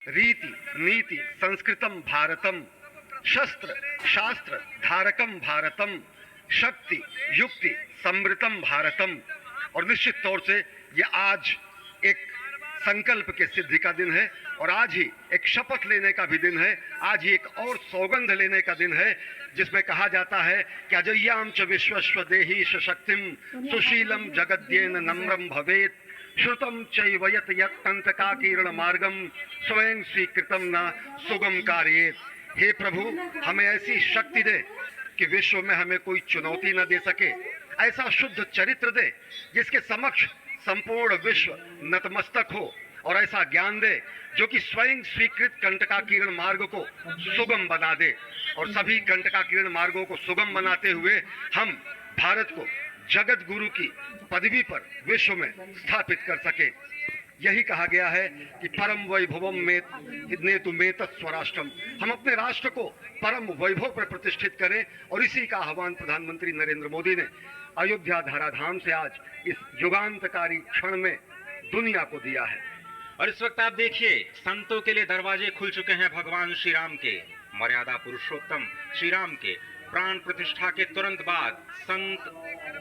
रीति नीति संस्कृतम भारतम, शस्त्र शास्त्र धारकम भारतम, शक्ति युक्ति समृतम भारतम। और निश्चित तौर से ये आज एक संकल्प के सिद्धि का दिन है और आज ही एक शपथ लेने का भी दिन है। आज ही एक और सौगंध लेने का दिन है जिसमें कहा जाता है कि अजय्याम च विश्वस्व देहि शक्तिम सुशीलम जगद्येन नम्रम भवेत, श्रुतम चैव यत् यत्तंतकाकीर्ण मार्गम स्वयं स्वीकृतम न सुगम कार्येत। हे प्रभु, हमें ऐसी शक्ति दे कि विश्व में हमें कोई चुनौती न दे सके, ऐसा शुद्ध चरित्र दे जिसके समक्ष संपूर्ण विश्व नतमस्तक हो, और ऐसा ज्ञान दे जो कि स्वयं स्वीकृत कंटकाकीर्ण मार्ग को सुगम बना दे। और सभी कंटकाकीर्ण मार्गों को सुगम बनाते हुए हम भारत को जगत गुरु की पदवी पर विश्व में स्थापित कर सके। यही कहा गया है कि परम वैभवम में नेतु मेतत् स्वराष्ट्रम, हम अपने राष्ट्र को परम वैभव पर प्रतिष्ठित करें। और इसी का आह्वान प्रधानमंत्री नरेंद्र मोदी ने अयोध्या धराधाम से आज इस युगांतकारी क्षण में दुनिया को दिया है। और इस वक्त आप देखिए, संतों के लिए दरवाजे खुल चुके हैं भगवान श्री राम के। मर्यादा पुरुषोत्तम श्री राम के प्राण प्रतिष्ठा के तुरंत बाद संत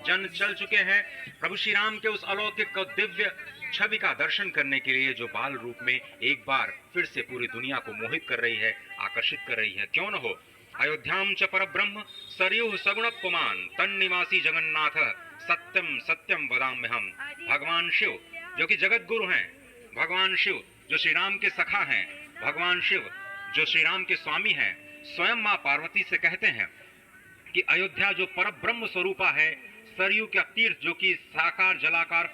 जन चल चुके हैं प्रभु श्री राम के उस अलौकिक और दिव्य छवि का दर्शन करने के लिए, जो बाल रूप में एक बार फिर से पूरी दुनिया को मोहित कर रही है, आकर्षित कर रही है। क्यों न हो। अयोध्याम च परब्रह्म सरयुः सगुण पुमान तन्निवासी जगन्नाथ सत्यम सत्यम वदाम्यहम्। भगवान शिव जो कि जगत गुरु हैं, भगवान शिव जो श्री राम के सखा हैं, भगवान शिव जो श्री राम के स्वामी हैं, स्वयं मां पार्वती से कहते हैं कि अयोध्या जो परब्रह्म स्वरूपा है, सरयू का तीर्थ जो कि साकार जलाकार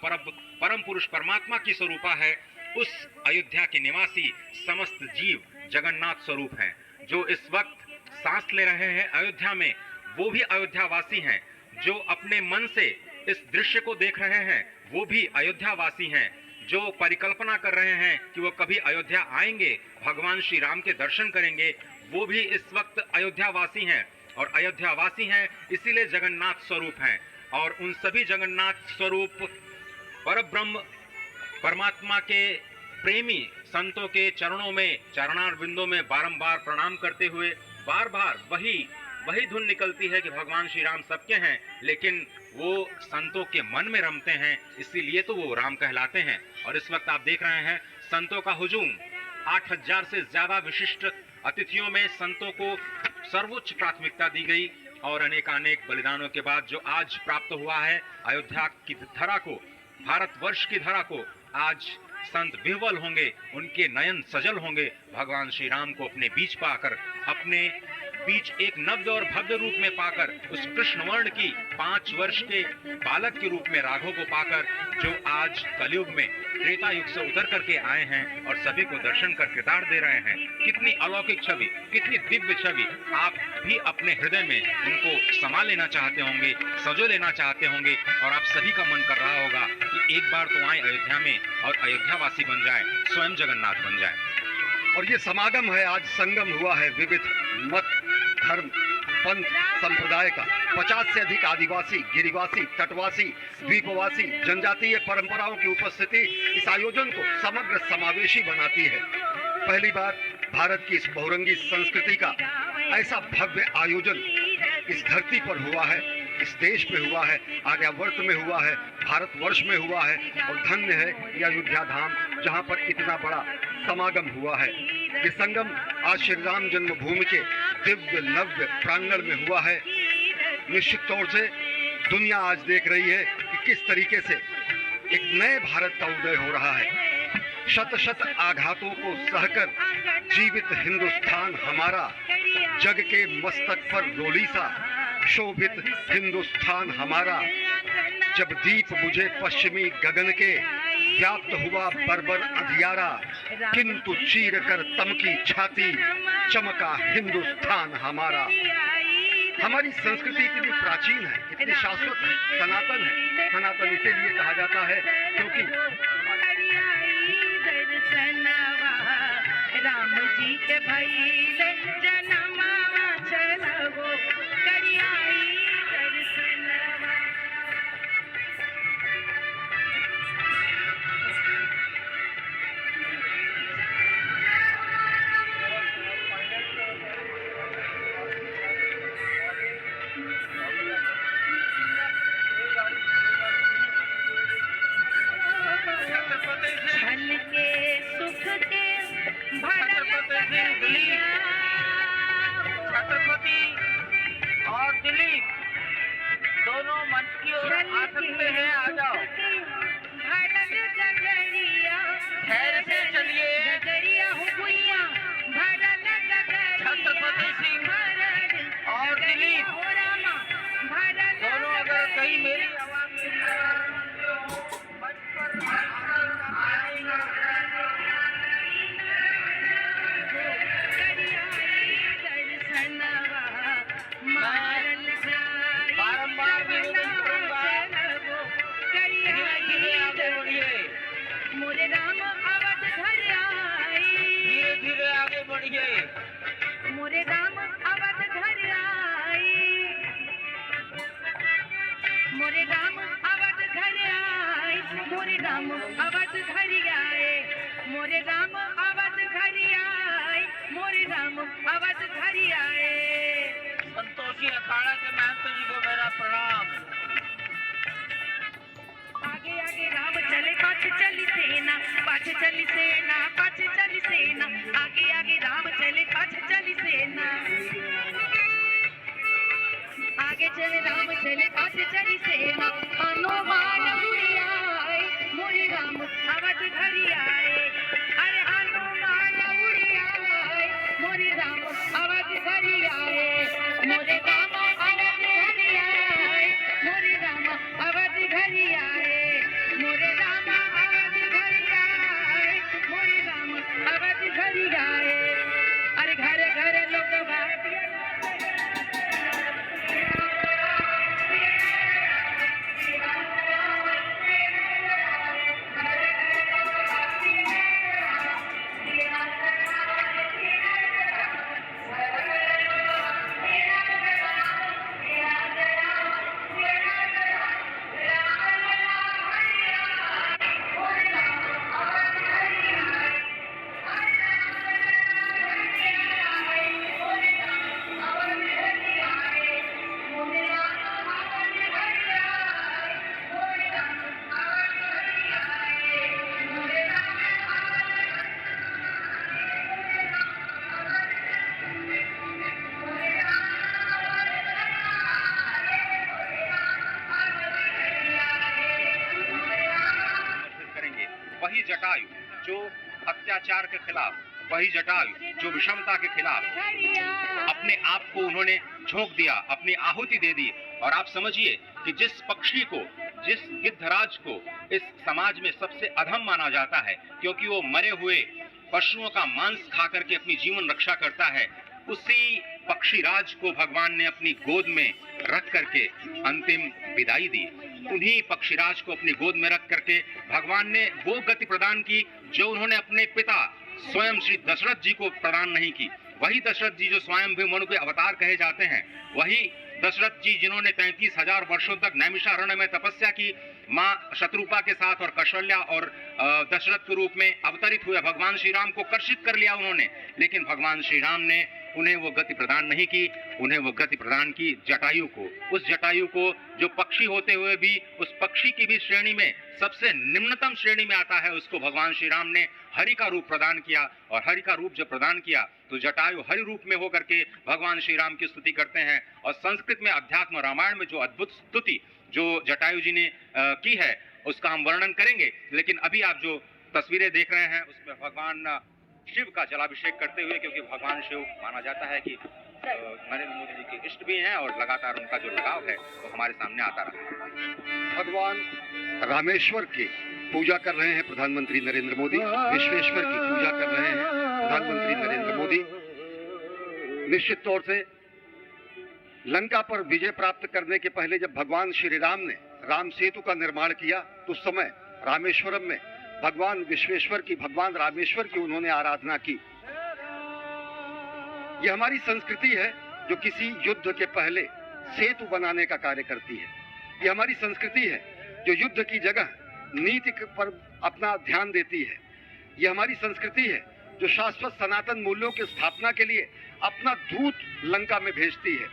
परम पुरुष परमात्मा की स्वरूपा है, उस अयोध्या के निवासी समस्त जीव जगन्नाथ स्वरूप हैं। जो इस वक्त सांस ले रहे हैं अयोध्या में, वो भी अयोध्या वासी हैं। जो अपने मन से इस दृश्य को देख रहे हैं, वो भी अयोध्या वासी हैं। जो परिकल्पना कर रहे हैं कि वो कभी अयोध्या आएंगे, भगवान श्री राम के दर्शन करेंगे, वो भी इस वक्त अयोध्या वासी हैं। और अयोध्या वासी हैं इसीलिए जगन्नाथ स्वरूप हैं। और उन सभी जगन्नाथ स्वरूप परब्रह्म परमात्मा के प्रेमी संतों के चरणों में, चरणार बिंदों में बारंबार प्रणाम करते हुए बार बार वही धुन निकलती है कि भगवान श्री राम सबके हैं, लेकिन वो संतों के मन में रमते हैं, इसीलिए तो वो राम कहलाते हैं। और इस वक्त आप देख रहे हैं संतों का हुजूम, 8000 से ज्यादा विशिष्ट अतिथियों में संतों को सर्वोच्च प्राथमिकता दी गई। और अनेकानेक बलिदानों के बाद जो आज प्राप्त हुआ है, अयोध्या की धरा को, भारतवर्ष की धरा को आज संत विह्वल होंगे, उनके नयन सजल होंगे। भगवान श्री राम को अपने बीच पाकर, अपने बीच एक नव्य और भव्य रूप में पाकर, उस कृष्ण वर्ण की 5 वर्ष के बालक के रूप में राघव को पाकर, जो आज कलयुग में त्रेता युग से उतर करके आए हैं और सभी को दर्शन कर कृतार्थ दे रहे हैं। कितनी अलौकिक छवि, कितनी दिव्य छवि। आप भी अपने हृदय में उनको समा लेना चाहते होंगे, सजो लेना चाहते होंगे, और आप सभी का मन कर रहा होगा कि एक बार तो आए अयोध्या में और अयोध्यावासी बन जाए, स्वयं जगन्नाथ बन जाए। और ये समागम है, आज संगम हुआ है विविध मत धर्म पंथ संप्रदाय का। 50 से अधिक आदिवासी, गिरिवासी, तटवासी, द्वीपवासी, जनजातीय परंपराओं की उपस्थिति इस आयोजन को समग्र समावेशी बनाती है। पहली बार भारत की इस बहुरंगी संस्कृति का ऐसा भव्य आयोजन इस धरती पर हुआ है, इस देश पे हुआ है, आर्यावर्त में हुआ है, भारतवर्ष में हुआ है। और धन्य है यह अयोध्या धाम जहाँ पर इतना बड़ा समागम हुआ है। ये संगम आज श्री राम जन्मभूमि के दिव्य नव्य प्रांगण में हुआ है। निश्चित तौर से दुनिया आज देख रही है कि किस तरीके से एक नए भारत का उदय हो रहा है। शत शत आघातों को सहकर जीवित हिंदुस्तान हमारा, जग के मस्तक पर रोली सा शोभित हिंदुस्तान हमारा। जब दीप बुझे पश्चिमी गगन के, व्याप्त हुआ बर्बर अंधियारा, किंतु चीर कर तमकी छाती, चमका हिंदुस्तान हमारा। हमारी संस्कृति इतनी प्राचीन है, इतनी शाश्वत है, सनातन है। सनातन इसीलिए कहा जाता है क्योंकि राम जी के भइले जनमवा चलवो करियाई दर्शनवा। आ सकते हैं, आ जाओ। भरल गगरिया ठहर से चलिए। गगरिया हो गुइया भरल गगरिया छत्रपति सिंह भरल और दिलीप हो रामा भरल दोनों अगर कहीं मेरी आवाज दर्शनवा मारल जाई बारंबार निवेदन करूंगा, धीरे धीरे आगे बढ़िए, मोरे राम अवध घर आई धीरे धीरे आगे बढ़िए। मोरे राम अवध घर आई मोरे राम अवध घर आए मोरे राम अवध घर आए मोरे राम अवध घर आए मोरे राम अवध घर आए। संतोषी अखाड़ा के महंत जी को मेरा प्रणाम। आगे आगे राम चले पाछ चली सेना पाछ चली सेना पाछ चली सेना आगे आगे राम चले पाछ चली सेना आगे चले राम चले पाछ चली सेना हनुमान उड़ी आए मोरे राम अवध घर आए अरे हनुमान उड़ी आए मोरे राम अवध घर आए मोरे राम अवध घर आए मोरे राम अवध घर आए मोरे राम अवध घर आए मोरे राम अवध घर आए। अरे घर घर लोग करेंगे। वही जटायु जो अत्याचार के खिलाफ, वही जटायु जो विषमता के खिलाफ अपने आप को उन्होंने झोंक दिया, अपनी आहुति दे दी। और आप समझिए कि जिस पक्षी को, जिस गिद्धराज को इस समाज में सबसे अधम माना जाता है, क्योंकि वो मरे हुए पशुओं का मांस खा करके अपनी जीवन रक्षा करता है, उसी पक्षीराज को भगवान ने अपनी गोद में रख करके अंतिम विदाई दी। उन्हीं पक्षीराज को अपनी गोद में रख करके भगवान ने वो गति प्रदान की जो उन्होंने अपने पिता स्वयं श्री दशरथ जी को प्रदान नहीं की। वही दशरथ जी जो स्वयं भी मनु के अवतार कहे जाते हैं, वही दशरथ जी जिन्होंने 33,000 वर्षों तक नैमिषारण्य में तपस्या की, माँ शत्रुपा के साथ और कौशल्या और दशरथ के रूप में अवतरित हुए भगवान श्री राम को कर्षित कर लिया उन्होंने, लेकिन भगवान श्री राम ने उन्हें वो गति प्रदान नहीं की। उन्हें वो गति प्रदान की जटायु को, उस जटायु को जो पक्षी होते हुए भी उस पक्षी की भी श्रेणी में सबसे निम्नतम श्रेणी में आता है, उसको भगवान श्री राम ने हरि का रूप प्रदान किया। और हरि का रूप जब प्रदान किया तो जटायु हरि रूप में होकर के भगवान श्री राम की स्तुति करते हैं। और संस्कृत में अध्यात्म रामायण में जो अद्भुत स्तुति जो जटायु जी ने की है उसका हम वर्णन करेंगे। लेकिन अभी आप जो तस्वीरें देख रहे हैं उसमें भगवान शिव का जलाभिषेक करते हुए, क्योंकि भगवान शिव माना जाता है कि नरेंद्र मोदी जी के इष्ट भी हैं और लगातार उनका जो लगाव है वो हमारे सामने आता रहा है। भगवान रामेश्वर की पूजा कर रहे हैं प्रधानमंत्री नरेंद्र मोदी, विश्वेश्वर की पूजा कर रहे हैं प्रधानमंत्री नरेंद्र मोदी। निश्चित तौर से लंका पर विजय प्राप्त करने के पहले जब भगवान श्री राम ने राम सेतु का निर्माण किया तो उस समय रामेश्वरम में भगवान विश्वेश्वर की, भगवान रामेश्वर की उन्होंने आराधना की। यह हमारी संस्कृति है जो किसी युद्ध के पहले सेतु बनाने का कार्य करती है। यह हमारी संस्कृति है जो युद्ध की जगह नीति पर अपना ध्यान देती है। यह हमारी संस्कृति है जो शाश्वत सनातन मूल्यों की स्थापना के लिए अपना दूत लंका में भेजती है।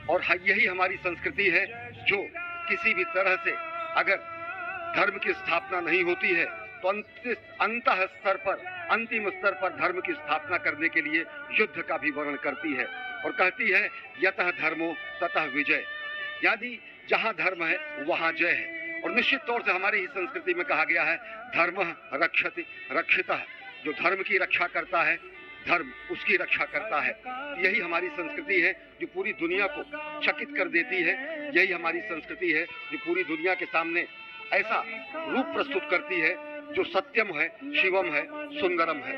और यही हमारी संस्कृति है जो किसी भी तरह से अगर धर्म की स्थापना नहीं होती है तो अंतः स्तर पर, अंतिम स्तर पर धर्म की स्थापना करने के लिए युद्ध का भी वर्णन करती है और कहती है यतः धर्मो ततः विजय। यानी जहाँ धर्म है वहाँ जय है। और निश्चित तौर से हमारी ही संस्कृति में कहा गया है धर्म रक्षति रक्षितः, जो धर्म की रक्षा करता है धर्म उसकी रक्षा करता है। यही हमारी संस्कृति है जो पूरी दुनिया को चकित कर देती है। यही हमारी संस्कृति है जो पूरी दुनिया के सामने ऐसा रूप प्रस्तुत करती है जो सत्यम है, शिवम है, सुंदरम है।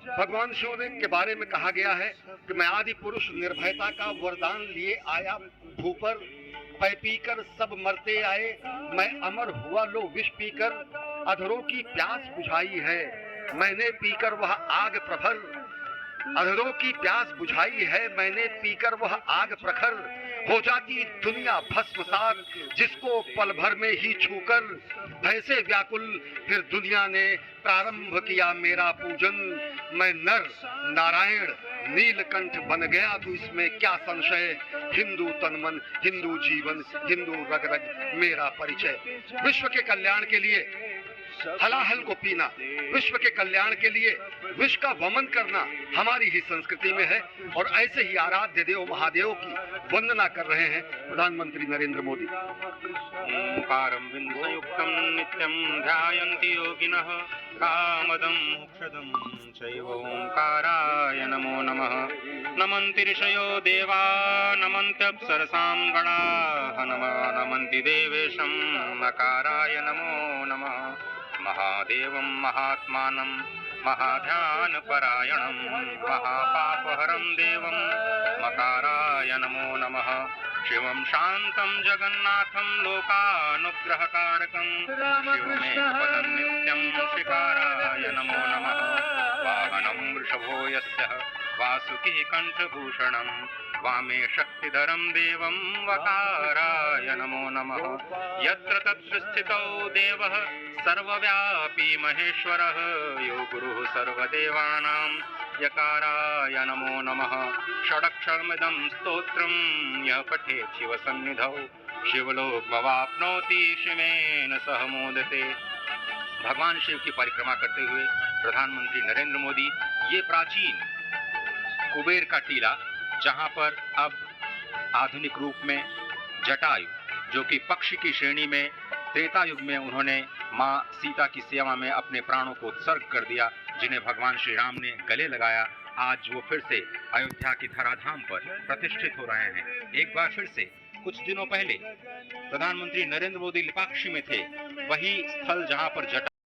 भगवान शिव ने के बारे में कहा गया है कि मैं आदि पुरुष निर्भयता का वरदान लिए आया भूपर, पै पीकर सब मरते आए, मैं अमर हुआ लो विष पीकर, अधरों की प्यास बुझाई है मैंने पीकर वह आग प्रखर, अधरों की प्यास बुझाई है मैंने पीकर वह आग प्रखर, हो जाती दुनिया भस्मसात जिसको पल भर में ही छूकर, भैसे व्याकुल फिर दुनिया ने प्रारंभ किया मेरा पूजन, मैं नर नारायण नीलकंठ बन गया तो इसमें क्या संशय, हिंदू तन मन हिंदू जीवन हिंदू रग रग मेरा परिचय। विश्व के कल्याण के लिए हलाहल को पीना, विश्व के कल्याण के लिए विश्व का वमन करना हमारी ही संस्कृति में है। और ऐसे ही आराध्य देव महादेव की वंदना कर रहे हैं प्रधानमंत्री नरेंद्र मोदी। ओंकारं बिंदुयुक्तं नित्यं ध्यायन्ति योगिनः, कामदं मोक्षदं चैव ओंकाराय नमो नमः। नमन्ति ऋषयो देवा नमन्त्यप्सरसां गणाः, नमन्ति देवेशं नकाराय नमो नमः। महादेवं महात्मानं महाध्यानपरायणं, महापापहरं देवं मकाराय नमो नमः। शिवं शान्तं जगन्नाथं लोकानुग्रहकारकं, शिवमेकपदं नित्यं शिकाराय नमो नमः। वाहनं वृषभो यस्य वासुकी कण्ठभूषणं, वामे शक्तिधरं देवं वकाराय नमो नमः। यत्र तत्र स्थितौ देवः सर्वव्यापी महेश्वरः, यो गुरुः सर्वदेवानां यकाराय नमो नमः। षडक्षरमिदं स्तोत्रं यः पठेत् शिवसन्निधौ, शिवलोकमवाप्नोति शिवेन सह मोदते। भगवान शिव की परिक्रमा करते हुए प्रधानमंत्री नरेंद्र मोदी ये प्राचीन कुबेर का टीला, जहां पर अब आधुनिक रूप में जटायु, जो कि पक्षी की श्रेणी में त्रेता युग में उन्होंने मां सीता की सेवा में अपने प्राणों को उत्सर्ग कर दिया, जिन्हें भगवान श्री राम ने गले लगाया, आज वो फिर से अयोध्या की धराधाम पर प्रतिष्ठित हो रहे हैं। एक बार फिर से कुछ दिनों पहले प्रधानमंत्री नरेंद्र मोदी लिपाक्षी में थे, वही स्थल जहां पर जटा